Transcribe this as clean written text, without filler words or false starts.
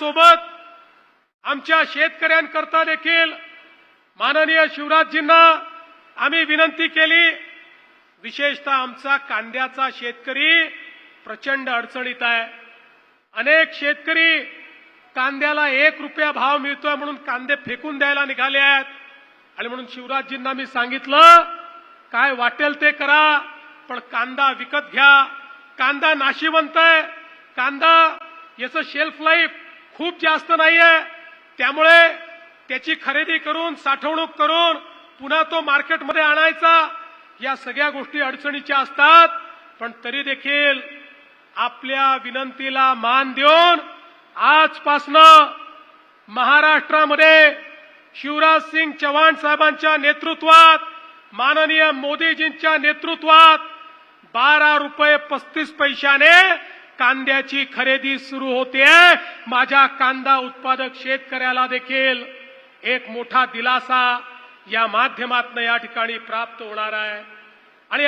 सोबत आमच्या शेतकऱ्यांकरता देखील माननीय शिवराजजींना आम्ही विनंती केली। विशेषतः आमचा कांद्याचा शेतकरी प्रचंड अडचणीत आहे। अनेक शेतकरी कांद्याला 1 रुपया भाव मिळतोय म्हणून कांदे फेकून द्यायला निघाले आहेत आणि म्हणून शिवराजजींना मी सांगितलं काय वाटेल ते करा, पण कांदा विकत घ्या। कांदा नाशिवंत आहे, कांदा याचं शेल्फ लाईफ खूप जास्त नाहीये, त्यामुळे त्याची खरेदी करून साठवणूक करून पुन्हा तो मार्केटमध्ये आणायचा, या सगळ्या गोष्टी अडचणीच्या असतात। पण तरी देखील आपल्या विनंतीला मान देऊन आजपासनं महाराष्ट्रामध्ये शिवराज सिंग चौहान साहेबांच्या नेतृत्वात, माननीय मोदीजींच्या नेतृत्वात 12 रुपये 35 पैशाने कांद्याची खरेदी सुरू होते। माझ्या कांदा उत्पादक शेतकऱ्याला देखील एक मोठा दिलासा या माध्यमातून या ठिकाणी प्राप्त होणार आहे। आणि